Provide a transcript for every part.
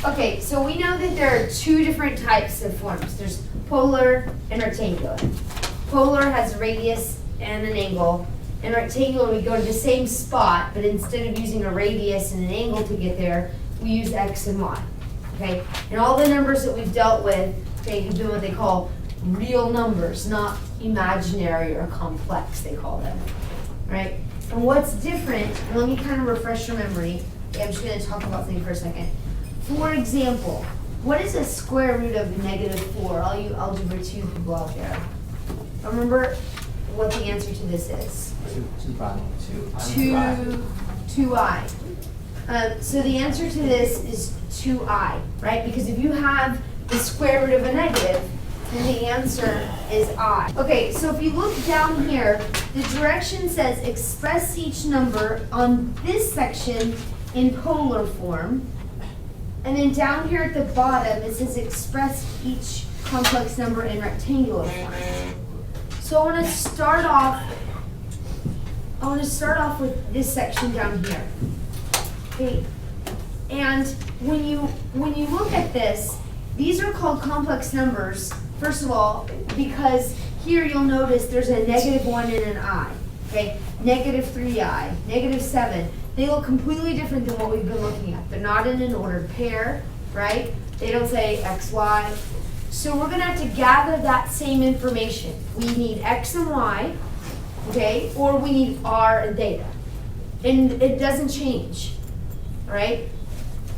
Okay, so we know that there are two different types of forms. There's polar and rectangular. Polar has a radius and an angle. And rectangular, we go to the same spot, but instead of using a radius and an angle to get there, we use x and y. Okay? And all the numbers that we've dealt with, okay, have been what they call real numbers, not imaginary or complex, they call them. Right? And what's different, let me kind of refresh your memory. Okay, I'm just going to talk about something for a second. For example, what is a square root of -4? All you algebra 2 people out there. Remember what the answer to this is? 2i. So the answer to this is 2i, right? Because if you have the square root of a negative, then the answer is I. Okay, so if you look down here, the direction says express each number on this section in polar form. And then down here at the bottom, it says express each complex number in rectangular form. So I want to start off with this section down here. Okay. And when you look at this, these are called complex numbers, first of all, because here you'll notice there's a -1 and an I. Okay? -3i, -7. They look completely different than what we've been looking at. They're not in an ordered pair, right? They don't say x, y. So we're going to have to gather that same information. We need x and y, okay? Or we need r and theta. And it doesn't change, right?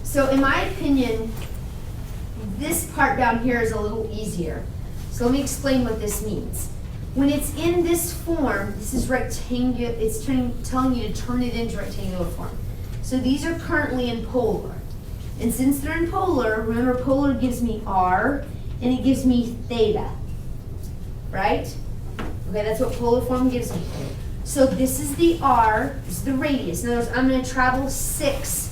So in my opinion, this part down here is a little easier. So let me explain what this means. When it's in this form, this is rectangular, it's telling you to turn it into rectangular form. So these are currently in polar. And since they're in polar, remember polar gives me r, and it gives me theta, right? Okay, that's what polar form gives me. So this is the r, this is the radius. In other words, I'm going to travel 6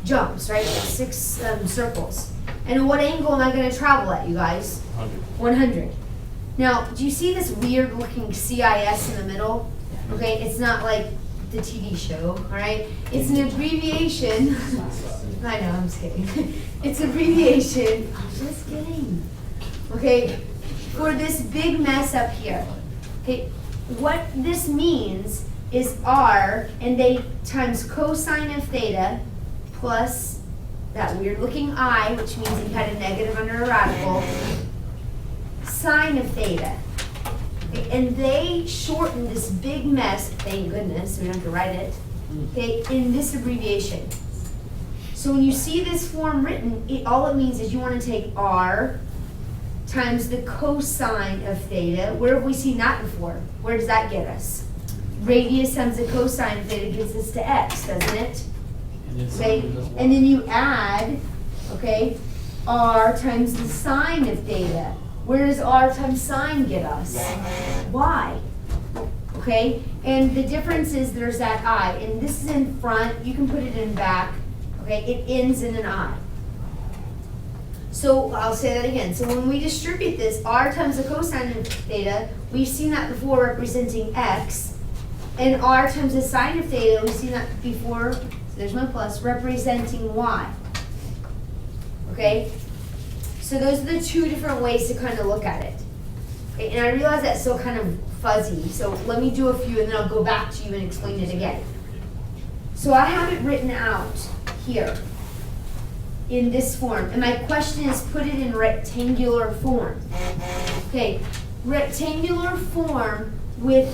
jumps, right? 6 circles. And what angle am I going to travel at, you guys? 100. Now, do you see this weird looking CIS in the middle? Okay, it's not like the TV show, all right? It's an abbreviation. I know, I'm just kidding. It's an abbreviation. I'm just kidding. Okay, for this big mess up here. Okay, what this means is r, and they times cosine of theta plus that weird looking I, which means you had a negative under a radical, sine of theta. Okay, and they shorten this big mess, thank goodness, we don't have to write it, okay, in this abbreviation. So when you see this form written, all it means is you want to take r times the cosine of theta. Where have we seen that before? Where does that get us? Radius times the cosine of theta gets us to x, doesn't it? Okay, and then you add, okay, r times the sine of theta. Where does r times sine get us? Y. Okay, and the difference is there's that I, and this is in front, you can put it in back, okay, it ends in an I. So I'll say that again. So when we distribute this, r times the cosine of theta, we've seen that before representing x, and r times the sine of theta, we've seen that before, so there's my plus, representing y. Okay? So those are the two different ways to kind of look at it. Okay, and I realize that's still kind of fuzzy, so let me do a few and then I'll go back to you and explain it again. So I have it written out here in this form, and my question is put it in rectangular form. Okay, rectangular form with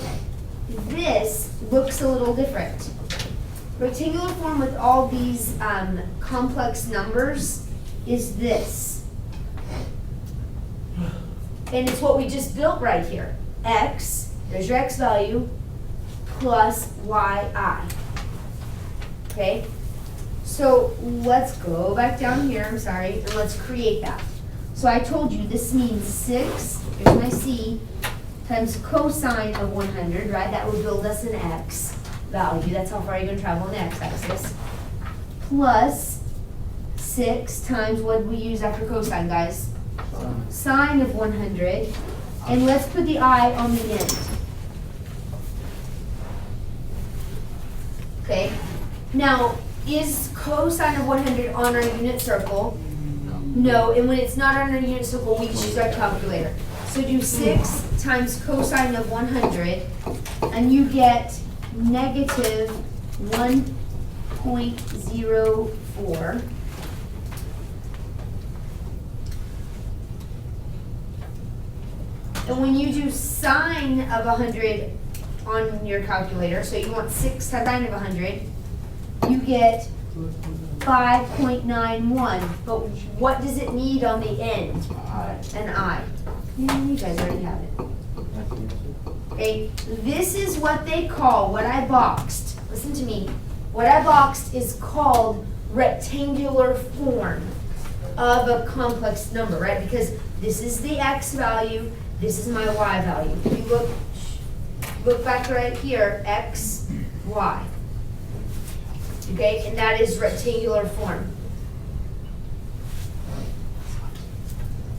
this looks a little different. Rectangular form with all these complex numbers is this. And it's what we just built right here. X, there's your x value, plus yi. Okay? So let's go back down here, I'm sorry, and let's create that. So I told you this means 6, here's my c, times cosine of 100, right? That would build us an x value. That's how far you're going to travel on the x-axis. Plus 6 times what did we use after cosine, guys? Sine of 100. And let's put the I on the end. Okay. Now, is cosine of 100 on our unit circle? No, and when it's not on a unit circle, we just use our calculator. So do 6 times cosine of 100, and you get negative 1.04. And when you do sine of 100 on your calculator, so you want 6 times sine of 100, you get 5.91. But what does it need on the end? An I. Yeah, you guys already have it. Okay, this is what they call, what I boxed, listen to me, what I boxed is called rectangular form of a complex number, right? Because this is the x value, this is my y value. If you look back right here, x, y. Okay, and that is rectangular form.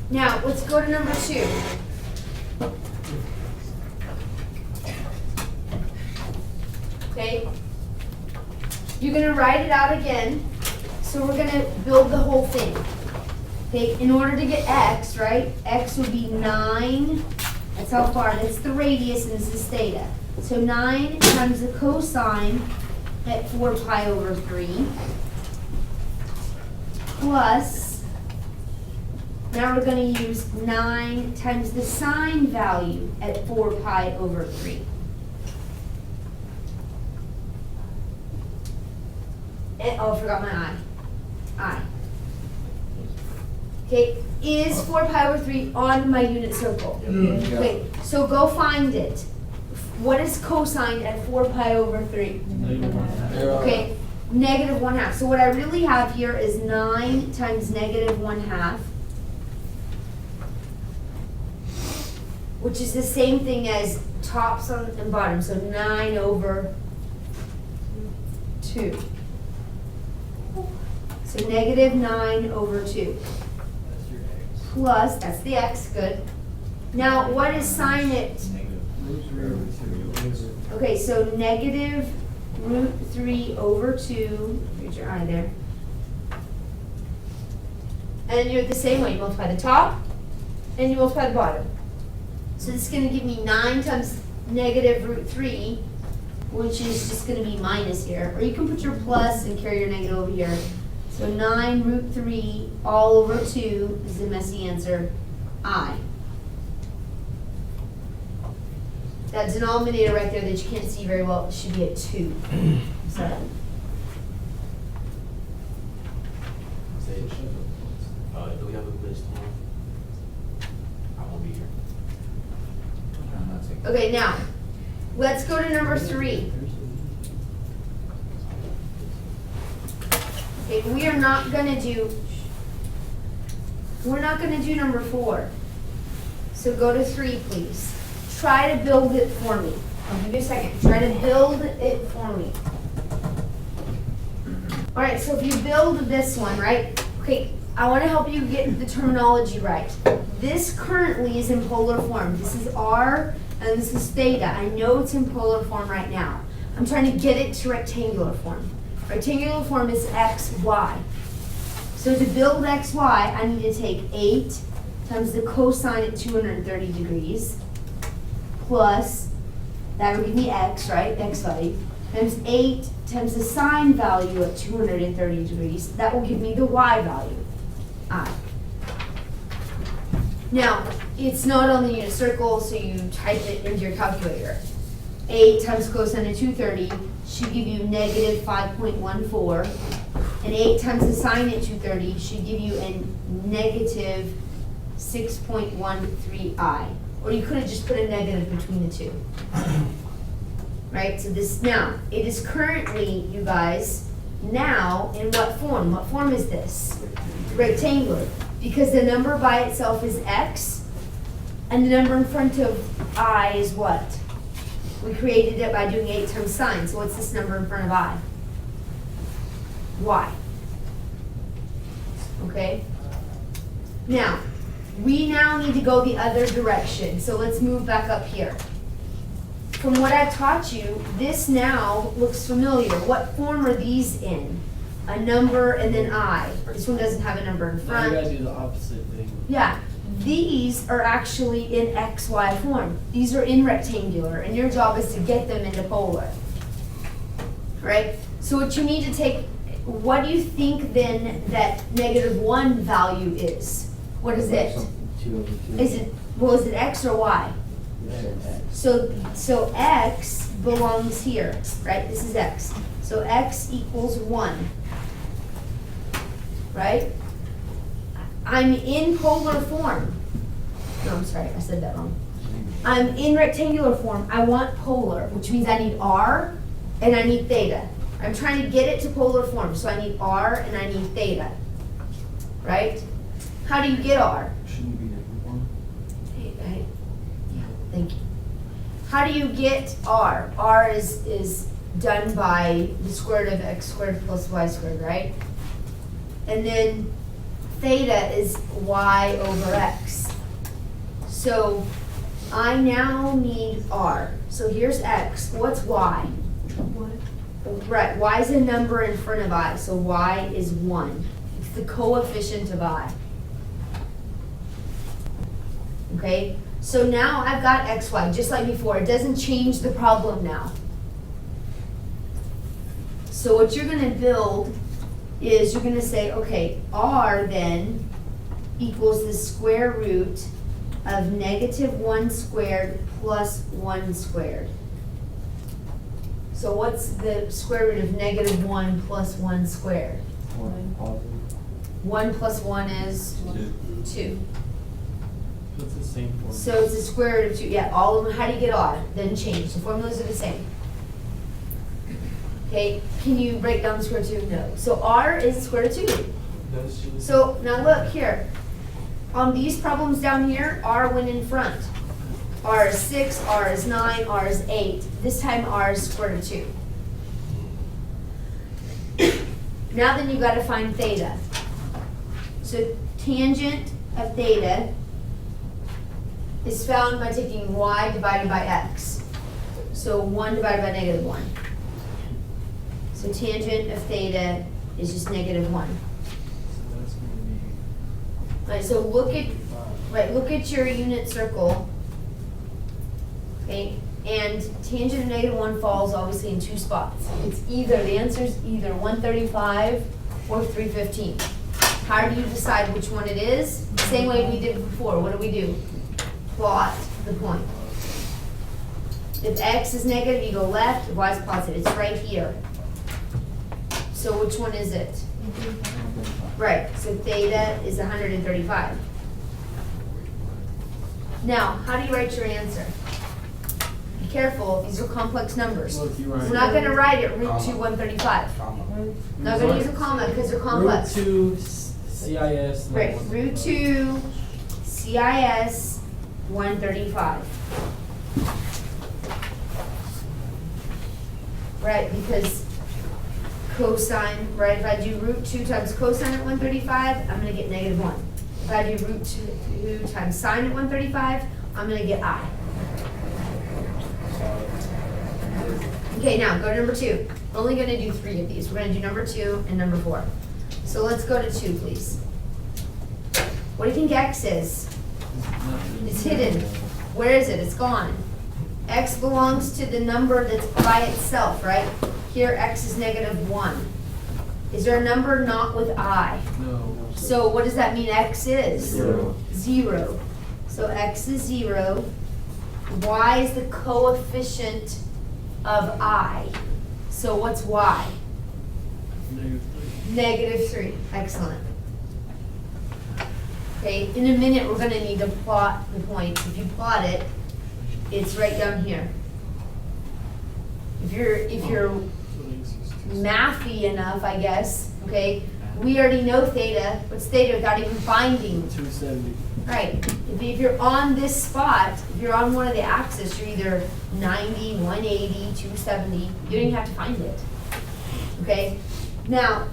Now, let's go to number 2. Okay, you're going to write it out again, so we're going to build the whole thing. Okay, in order to get x, right, x would be 9, that's how far, that's the radius, and this is theta. So 9 times the cosine at 4 pi over 3, plus, now we're going to use 9 times the sine value at 4 pi over 3. Oh, I forgot my I. Okay, is 4 pi over 3 on my unit circle? Okay, so go find it. What is cosine at 4 pi over 3? Okay, negative 1/2. So what I really have here is 9 times negative 1/2, which is the same thing as tops and bottom, so 9 over 2. So negative 9 over 2. Plus, that's the x, good. Now, what is sine it? Okay, so negative root 3 over 2, here's your I there. And then you do it the same way, you multiply the top, and you multiply the bottom. So this is going to give me 9 times negative root 3, which is just going to be minus here. Or you can put your plus and carry your negative over here. So 9 root 3 all over 2 is the messy answer, I. That denominator right there that you can't see very well should be at 2. So. Do we have a quiz tomorrow? I won't be here. Okay, now, let's go to number 3. Okay, we're not gonna do number 4. So go to 3, please. Try to build it for me. I'll give you a second. Try to build it for me. All right, so if you build this one, right? Okay, I want to help you get the terminology right. This currently is in polar form. This is R and this is theta. I know it's in polar form right now. I'm trying to get it to rectangular form. Rectangular form is x, y. So to build x, y, I need to take 8 times the cosine at 230 degrees plus, that would give me x, right, x value, times 8 times the sine value at 230 degrees. That will give me the y value, I. Now, it's not on the unit circle, so you type it into your calculator. 8 times cosine of 230 should give you negative 5.14, and 8 times the sine at 230 should give you a negative 6.13i. Or you could have just put a negative between the two. Right, so this, now, it is currently, you guys, now in what form? What form is this? Rectangular. Because the number by itself is x, and the number in front of I is what? We created it by doing 8 times sine. So what's this number in front of I? Y. Okay? Now, we now need to go the other direction. So let's move back up here. From what I've taught you, this now looks familiar. What form are these in? a number and then I. This one doesn't have a number in Now you front. gotta do the opposite thing. Yeah, these are actually in XY form. These are in rectangular, and your job is to get them into polar. Right? So what you need to take, what do you think then that -1 value is? What is it? 2/2. Is it, well, is it X or Y? So X belongs here, right? This is X. So X equals 1. Right? I'm in polar form. No, I'm sorry, I said that wrong. I'm in rectangular form. I want polar, which means I need R and I need theta. I'm trying to get it to polar form, so I need R and I need theta. Right? How do you get R? Shouldn't be -1. Hey, yeah, thank you. How do you get R? R is done by the square root of x squared plus y squared, right? And then theta is y over x. So I now need R. So here's x. What's y? Right, y is a number in front of I, so y is 1. It's the coefficient of I. Okay, so now I've got xy, just like before. It doesn't change the problem now. So what you're gonna build is you're gonna say, okay, r then equals the square root of -1 squared plus 1 squared. So what's the square root of -1 plus 1 squared? 1 positive. 1 plus 1 is 2. So it's the same form. So it's the square root of 2. Yeah, all of them. How do you get R? Doesn't change. The formulas are the same. Okay, can you break down the square root of 2? No. So R is the square root of 2. So now look here. On these problems down here, R went in front. R is 6, R is 9, R is 8. This time R is square root of 2. Now then you've got to find theta. So tangent of theta is found by taking y divided by x. So 1 divided by -1. So tangent of theta is just -1. So that's gonna be Right, so look at, 5. look at your unit circle. Okay, and tangent of -1 falls obviously in 2 spots. It's either, the answer is either 135 or 315. How do you decide which one it is? Same way we did before. What do? Plot the point. If x is negative, you go left. If y is positive, it's right here. So which one is it? Right, so theta is 135. Now, how do you write your answer? Be careful, these are complex numbers. Well, if you write- We're not gonna write it root 2 135. Not gonna use a comma because they're complex. Root 2 CIS. and Right, then root 2 CIS 135. Right, because cosine, right, if I do root 2 times cosine at 135, I'm gonna get -1. If I do root 2 times sine at 135, I'm gonna get I. Okay, now go to number 2. We're only gonna do 3 of these. We're gonna do number 2 and number 4. So let's go to 2, please. What do you think x is? nothing. It's hidden. Where is it? It's gone. X belongs to the number that's by itself, right? Here, x is -1. Is there a number not with I? No. So what does that mean x is? 0. 0. So x is 0. Y is the coefficient of I. So what's y? -3. -3. Excellent. Okay, in a minute, we're gonna need to plot the point. If you plot it, it's right down here. If you're So x is 2. mathy enough, I guess, okay, we already know theta. What's theta without even finding? 270. Right, if you're on this spot, if you're on one of the axes, you're either 90, 180, 270, you don't even have to find it. Okay, now,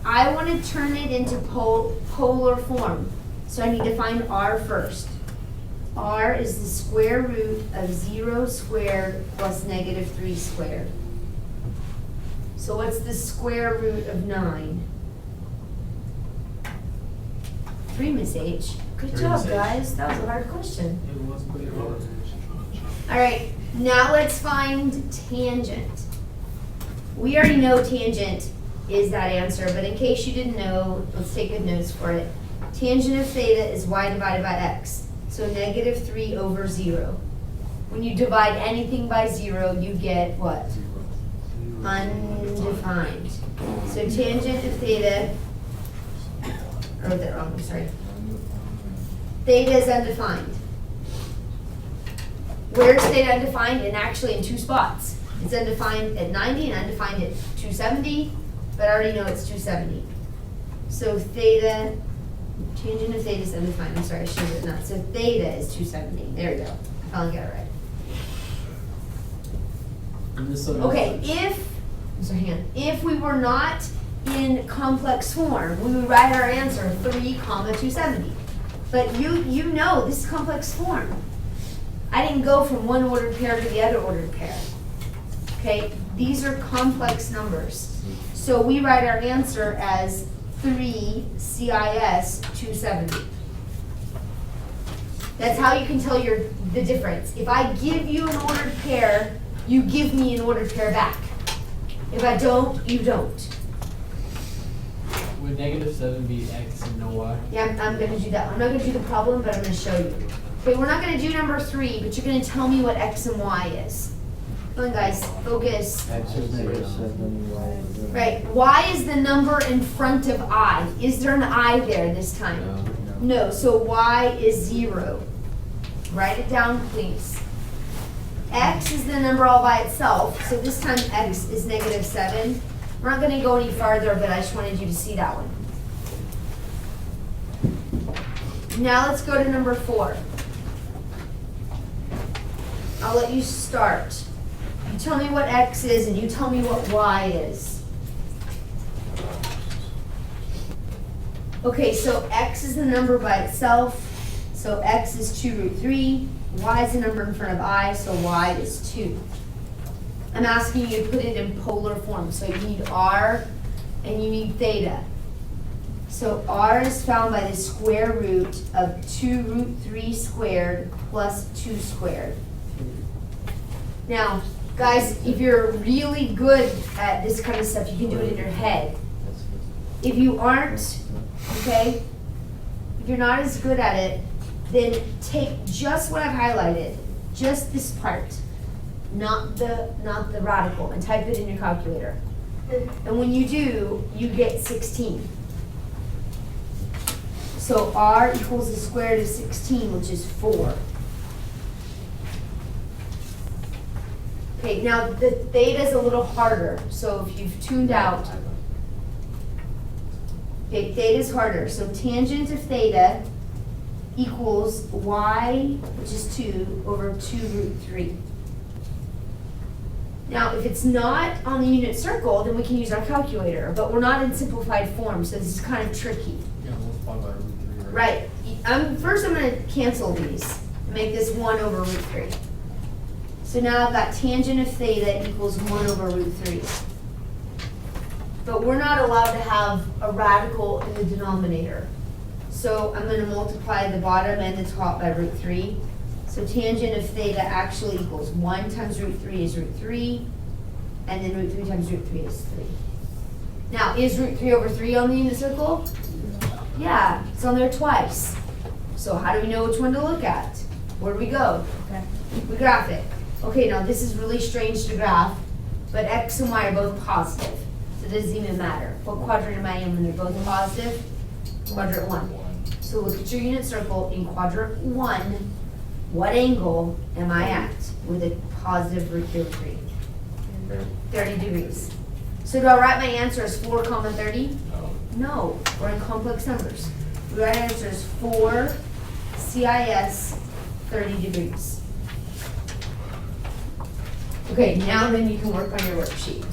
I want to turn it into polar form, so I need to find R first. R is the square root of 0 squared plus -3 squared. So what's the square root of 9? 3, Miss H. Good 3, job, Miss H. guys. That was a hard question. It was pretty hard. Alright, now let's find tangent. We already know tangent is that answer, but in case you didn't know, let's take good notes for it. Tangent of theta is y divided by x, so negative 3 over 0. When you divide anything by 0, you get what? Undefined. So tangent of theta, I wrote that wrong, I'm sorry. Theta is undefined. Where's theta undefined? And actually in 2 spots. It's undefined at 90 and undefined at 270, but I already know it's 270. So theta, tangent of theta is undefined. I'm sorry, I should have written that. So theta is 270. There we go. I finally got it right. And this one Okay, if we were not in complex form, we would write our answer 3, 270. But you know this is complex form. I didn't go from one ordered pair to the other ordered pair. Okay, these are complex numbers. So we write our answer as 3 CIS 270. That's how you can tell the difference. If I give you an ordered pair, you give me an ordered pair back. If I don't, you don't. Would negative 7 be x and no y? Yeah, I'm gonna do that. I'm not gonna do the problem, but I'm gonna show you. Okay, we're not gonna do number 3, but you're gonna tell me what x and y is. Come on, guys, focus. X is negative 7, y is 0. Right, y is the number in front of I. Is there an I there this time? No, so y is 0. Write it down, please. X is the number all by itself, so this time x is negative 7. We're not gonna go any farther, but I just wanted you to see that one. Now let's go to number 4. I'll let you start. You tell me what x is and you tell me what y is. Okay, so x is the number by itself, so x is 2 root 3. Y is the number in front of I, so y is 2. I'm asking you to put it in polar form, so you need r and you need theta. So r is found by the square root of 2 root 3 squared plus 2 squared. Now, guys, if you're really good at this kind of stuff, you can do it in your head. If you aren't, okay, if you're not as good at it, then take just what I've highlighted, just this part, not the radical, and type it in your calculator. And when you do, you get 16. So r equals the square root of 16, which is 4. Okay, now the theta is a little harder, so if you've tuned out, okay, theta is harder. So tangent of theta equals y, which is 2, over 2 root 3. Now, if it's not on the unit circle, then we can use our calculator, but we're not in simplified form, so this is kind of tricky. Yeah, multiply by root 3, right? Right, first I'm gonna cancel these, and make this 1 over root 3. So now I've got tangent of theta equals 1 over root 3. But we're not allowed to have a radical in the denominator. So I'm gonna multiply the bottom and the top by root 3. So tangent of theta actually equals 1 times root 3 is root 3, and then root 3 times root 3 is 3. Now, is root 3 over 3 on the unit circle? Yeah, it's on there twice. So how do we know which one to look at? Where do we go? Okay. We graph it. Okay, now this is really strange to graph, but x and y are both positive. So it doesn't even matter. What quadrant am I in when they're both positive? Quadrant 1. So look at your unit circle in quadrant 1. What angle am I at with a positive root 3? 30 degrees. So do I write my answer as 4, 30? No, we're in complex numbers. We write our answer as 4 CIS 30 degrees. Okay, now then you can work on your worksheet.